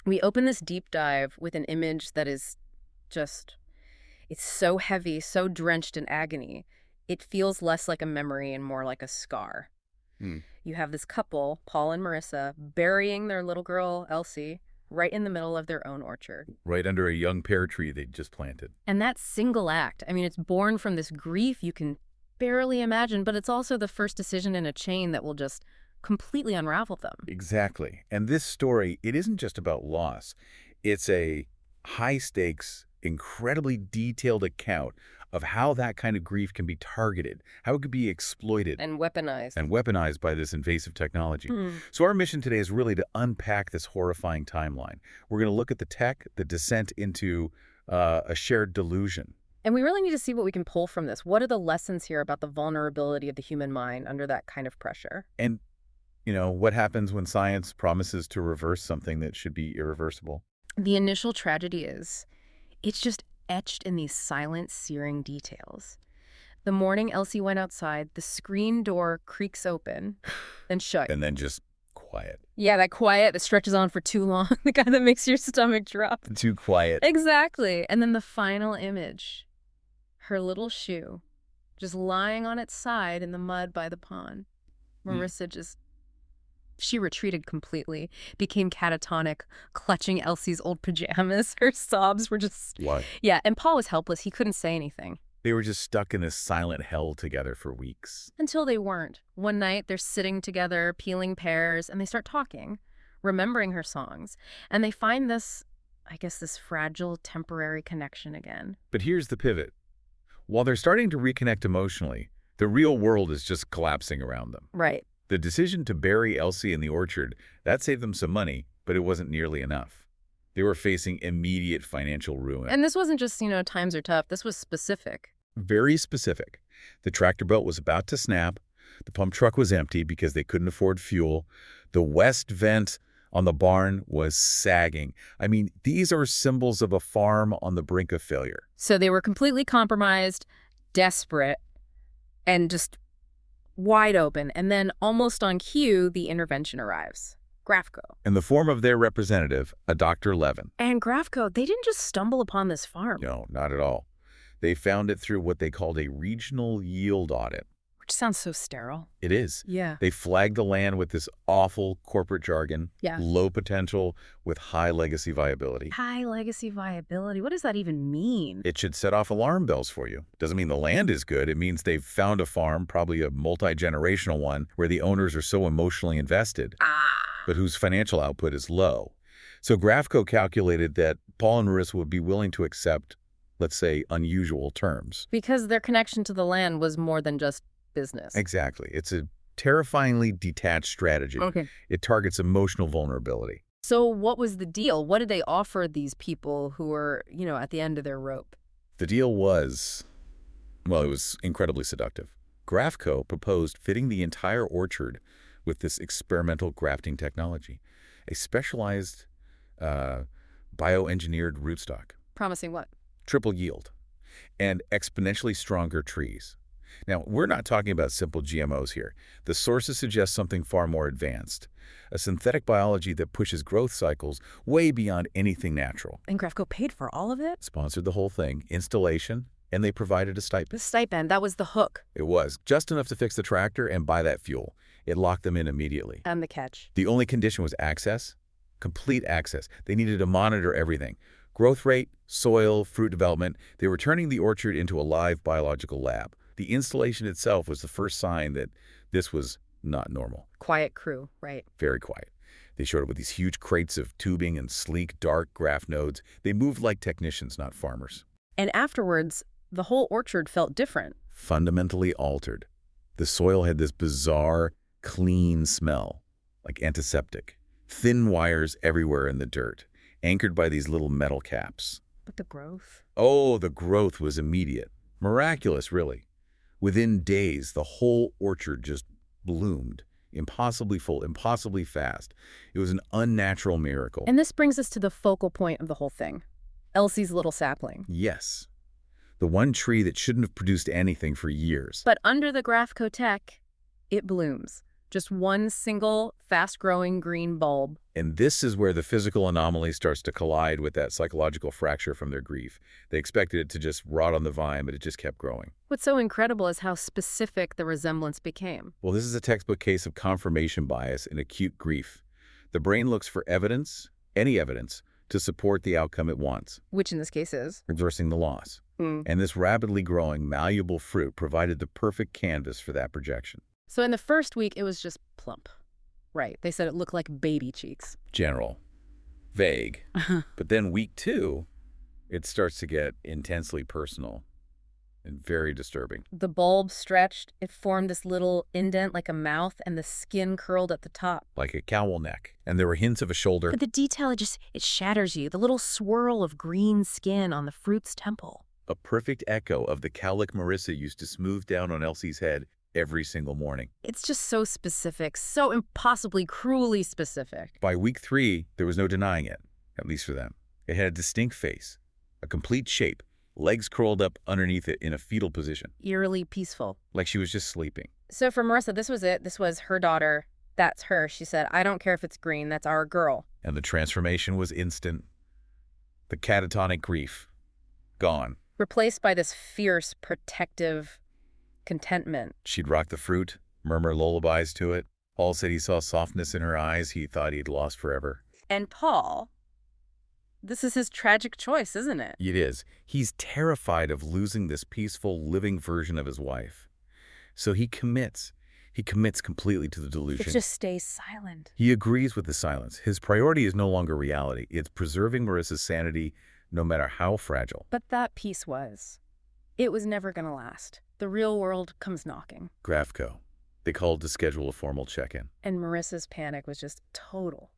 We open this deep dive with an image that is just, it's so heavy, so drenched in agony. It feels less like a memory and more like a scar. Hmm. You have this couple, Paul and Marissa, burying their little girl, Elsie, right in the middle of their own orchard. Right under a young pear tree they'd just planted. And that single act, I mean, it's born from this grief you can barely imagine, but it's also the first decision in a chain that will just completely unravel them. Exactly. And this story, it isn't just about loss. It's a high-stakes, incredibly detailed account of how that kind of grief can be targeted, how it could be exploited And weaponized. and weaponized by this invasive technology. Hmm. So our mission today is really to unpack this horrifying timeline. We're going to look at the tech, the descent into a shared delusion. And we really need to see what we can pull from this. What are the lessons here about the vulnerability of the human mind under that kind of pressure? And, what happens when science promises to reverse something that should be irreversible? The initial tragedy is, it's just etched in these silent, searing details. The morning Elsie went outside, the screen door creaks open and shut. And then just quiet. Yeah, that quiet that stretches on for too long, the kind that makes your stomach drop. Too quiet. Exactly. And then the final image, her little shoe, just lying on its side in the mud by the pond. Marissa she retreated completely, became catatonic, clutching Elsie's old pajamas. Her sobs were just... Why? Yeah, and Paul was helpless. He couldn't say anything. They were just stuck in this silent hell together for weeks. Until they weren't. One night, they're sitting together, peeling pears, and they start talking, remembering her songs. And they find this, I guess, this fragile, temporary connection again. But here's the pivot. While they're starting to reconnect emotionally, the real world is just collapsing around them. Right. The decision to bury Elsie in the orchard, that saved them some money, but it wasn't nearly enough. They were facing immediate financial ruin. And this wasn't just, times are tough. This was specific. Very specific. The tractor belt was about to snap. The pump truck was empty because they couldn't afford fuel. The west vent on the barn was sagging. I mean, these are symbols of a farm on the brink of failure. So they were completely compromised, desperate, and just wide open. And then almost on cue, the intervention arrives. Grafco. In the form of their representative, a Dr. Levin. And Grafco, they didn't just stumble upon this farm. No, not at all. They found it through what they called a regional yield audit. Which sounds so sterile. It is. Yeah. They flagged the land with this awful corporate jargon. Yeah. Low potential with high legacy viability. High legacy viability. What does that even mean? It should set off alarm bells for you. Doesn't mean the land is good. It means they've found a farm, probably a multi-generational one, where the owners are so emotionally invested, but whose financial output is low. So Grafco calculated that Paul and Marissa would be willing to accept, let's say, unusual terms. Because their connection to the land was more than just business. Exactly. It's a terrifyingly detached strategy. Okay. It targets emotional vulnerability. So what was the deal? What did they offer these people who were, at the end of their rope? The deal was, well, it was incredibly seductive. Grafco proposed fitting the entire orchard with this experimental grafting technology, a specialized bioengineered rootstock. Promising what? Triple yield and exponentially stronger trees. Now, we're not talking about simple GMOs here. The sources suggest something far more advanced, a synthetic biology that pushes growth cycles way beyond anything natural. And Grafco paid for all of it? Sponsored the whole thing, installation, and they provided a The stipend. stipend, that was the hook. It was just enough to fix the tractor and buy that fuel. It locked them in immediately. And the catch. The only condition was access, complete access. They needed to monitor everything. Growth rate, soil, fruit development. They were turning the orchard into a live biological lab. The installation itself was the first sign that this was not normal. Quiet crew, right. Very quiet. They showed up with these huge crates of tubing and sleek, dark graft nodes. They moved like technicians, not farmers. And afterwards, the whole orchard felt different. Fundamentally altered. The soil had this bizarre, clean smell, like antiseptic. Thin wires everywhere in the dirt, anchored by these little metal caps. But the growth? Oh, the growth was immediate. Miraculous, really. Within days, the whole orchard just bloomed. Impossibly full, impossibly fast. It was an unnatural miracle. And this brings us to the focal point of the whole thing. Elsie's little sapling. Yes. The one tree that shouldn't have produced anything for years. But under the Grafco tech, it blooms. Just one single, fast-growing green bulb. And this is where the physical anomaly starts to collide with that psychological fracture from their grief. They expected it to just rot on the vine, but it just kept growing. What's so incredible is how specific the resemblance became. Well, this is a textbook case of confirmation bias in acute grief. The brain looks for evidence, any evidence, to support the outcome it wants. Which in this case is? Reversing the loss. And this rapidly growing, malleable fruit provided the perfect canvas for that projection. So in the first week, it was just plump. Right. They said it looked like baby cheeks. General. Vague. But then week 2, it starts to get intensely personal and very disturbing. The bulb stretched. It formed this little indent like a mouth, and the skin curled at the top. Like a cowl neck. And there were hints of a shoulder. But the detail, it shatters you. The little swirl of green skin on the fruit's temple. A perfect echo of the cowlick Marissa used to smooth down on Elsie's head every single morning. It's just so specific, so impossibly, cruelly specific. By week 3, there was no denying it, at least for them. It had a distinct face, a complete shape, legs curled up underneath it in a fetal position. Eerily peaceful. Like she was just sleeping. So for Marissa, this was it. This was her daughter. That's her. She said, I don't care if it's green. That's our girl. And the transformation was instant. The catatonic grief, gone. Replaced by this fierce, protective contentment. She'd rock the fruit, murmur lullabies to it. Paul said he saw softness in her eyes he thought he'd lost forever. And Paul, this is his tragic choice, isn't it? It is. He's terrified of losing this peaceful, living version of his wife. So he commits. He commits completely to the delusion. It just stays silent. He agrees with the silence. His priority is no longer reality. It's preserving Marissa's sanity, no matter how fragile. But that peace was. It was never going to last. The real world comes knocking. Grafco. They called to schedule a formal check-in. And Marissa's panic was just total.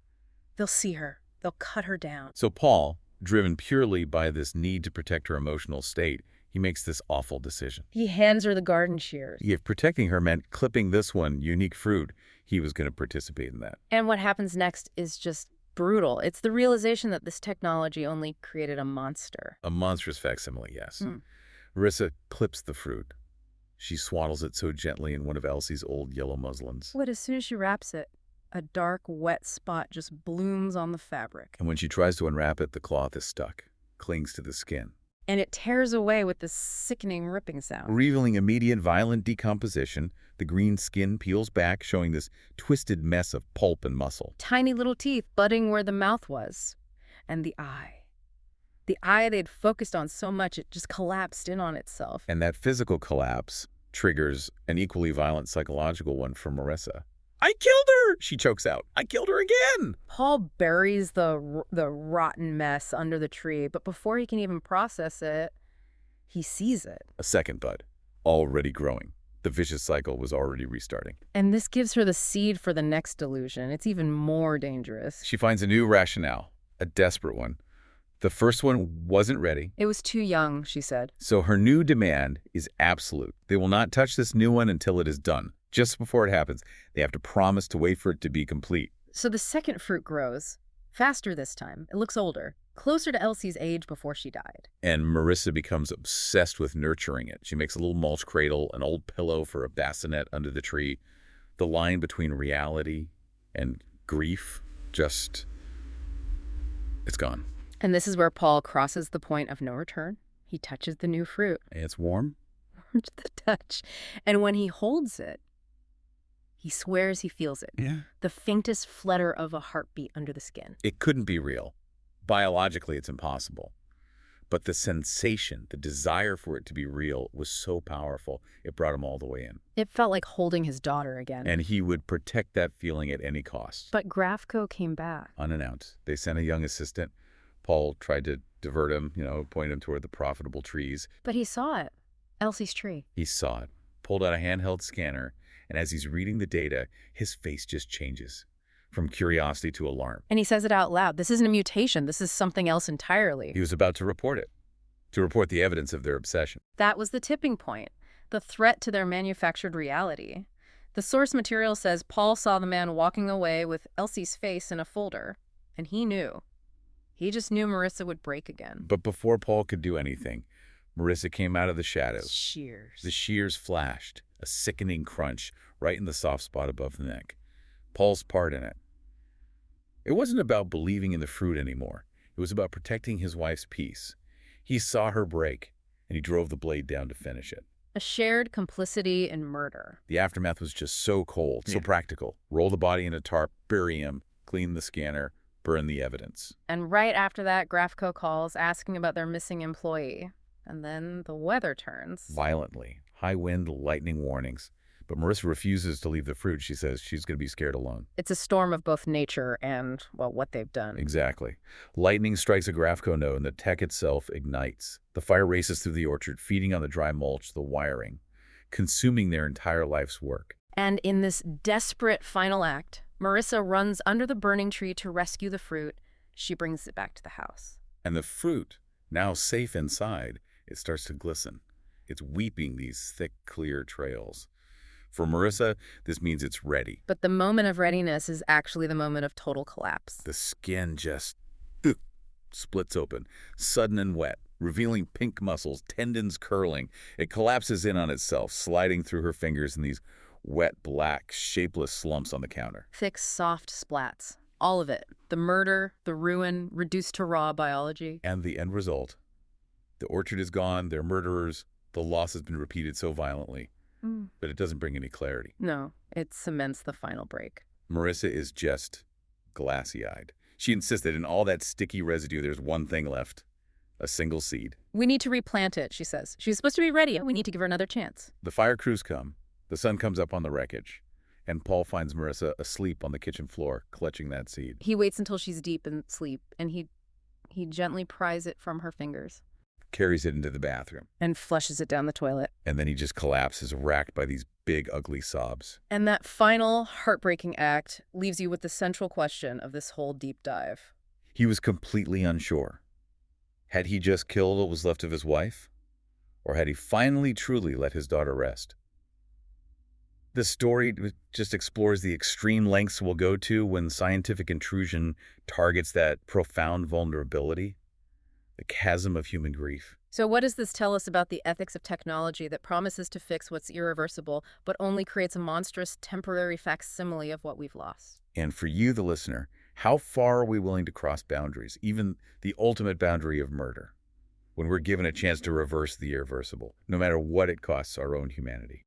They'll see her. They'll cut her down. So Paul, driven purely by this need to protect her emotional state, he makes this awful decision. He hands her the garden shears. If protecting her meant clipping this one unique fruit, he was going to participate in that. And what happens next is just brutal. It's the realization that this technology only created a monster. A monstrous facsimile, yes. Marissa clips the fruit. She swaddles it so gently in one of Elsie's old yellow muslins. But as soon as she wraps it, a dark, wet spot just blooms on the fabric. And when she tries to unwrap it, the cloth is stuck, clings to the skin. And it tears away with this sickening ripping sound. Revealing immediate violent decomposition, the green skin peels back, showing this twisted mess of pulp and muscle. Tiny little teeth budding where the mouth was. And the eye. The eye they'd focused on so much, it just collapsed in on itself. And that physical collapse triggers an equally violent psychological one for Marissa. I killed her! She chokes out. I killed her again! Paul buries the rotten mess under the tree, but before he can even process it, he sees it. A second bud, already growing. The vicious cycle was already restarting. And this gives her the seed for the next delusion. It's even more dangerous. She finds a new rationale, a desperate one. The first one wasn't ready. It was too young, she said. So her new demand is absolute. They will not touch this new one until it is done. Just before it happens, they have to promise to wait for it to be complete. So the second fruit grows. Faster this time. It looks older. Closer to Elsie's age before she died. And Marissa becomes obsessed with nurturing it. She makes a little mulch cradle, an old pillow for a bassinet under the tree. The line between reality and grief just... it's gone. And this is where Paul crosses the point of no return. He touches the new fruit. It's warm. Warm to the touch. And when he holds it, he swears he feels it. Yeah. The faintest flutter of a heartbeat under the skin. It couldn't be real. Biologically, it's impossible. But the sensation, the desire for it to be real was so powerful, it brought him all the way in. It felt like holding his daughter again. And he would protect that feeling at any cost. But Grafco came back. Unannounced. They sent a young assistant. Paul tried to divert him, point him toward the profitable trees. But he saw it. Elsie's tree. He saw it, pulled out a handheld scanner, and as he's reading the data, his face just changes from curiosity to alarm. And he says it out loud. This isn't a mutation. This is something else entirely. He was about to report it, to report the evidence of their obsession. That was the tipping point, the threat to their manufactured reality. The source material says Paul saw the man walking away with Elsie's face in a folder, and he knew. He just knew Marissa would break again. But before Paul could do anything, Marissa came out of the shadows. Shears. The shears flashed, a sickening crunch right in the soft spot above the neck. Paul's part in it. It wasn't about believing in the fruit anymore. It was about protecting his wife's peace. He saw her break, and he drove the blade down to finish it. A shared complicity in murder. The aftermath was just so cold, so practical. Roll the body in a tarp, bury him, clean the scanner, burn the evidence. And right after that, Grafco calls asking about their missing employee. And then the weather turns. Violently. High wind, lightning warnings. But Marissa refuses to leave the fruit. She says she's going to be scared alone. It's a storm of both nature and, well, what they've done. Exactly. Lightning strikes a Grafco node and the tech itself ignites. The fire races through the orchard, feeding on the dry mulch, the wiring, consuming their entire life's work. And in this desperate final act, Marissa runs under the burning tree to rescue the fruit. She brings it back to the house. And the fruit, now safe inside, it starts to glisten. It's weeping these thick, clear trails. For Marissa, this means it's ready. But the moment of readiness is actually the moment of total collapse. The skin just splits open, sudden and wet, revealing pink muscles, tendons curling. It collapses in on itself, sliding through her fingers in these wet, black, shapeless slumps on the counter. Thick, soft splats. All of it. The murder, the ruin, reduced to raw biology. And the end result. The orchard is gone, they're murderers, the loss has been repeated so violently. But it doesn't bring any clarity. No, it cements the final break. Marissa is just glassy-eyed. She insisted in all that sticky residue, there's one thing left. A single seed. We need to replant it, she says. She's supposed to be ready. We need to give her another chance. The fire crews come. The sun comes up on the wreckage. And Paul finds Marissa asleep on the kitchen floor, clutching that seed. He waits until she's deep in sleep, and he gently pries it from her fingers. Carries it into the bathroom. And flushes it down the toilet. And then he just collapses, racked by these big, ugly sobs. And that final heartbreaking act leaves you with the central question of this whole deep dive. He was completely unsure. Had he just killed what was left of his wife? Or had he finally truly let his daughter rest? This story just explores the extreme lengths we'll go to when scientific intrusion targets that profound vulnerability. The chasm of human grief. So what does this tell us about the ethics of technology that promises to fix what's irreversible, but only creates a monstrous temporary facsimile of what we've lost? And for you, the listener, how far are we willing to cross boundaries, even the ultimate boundary of murder, when we're given a chance to reverse the irreversible, no matter what it costs our own humanity?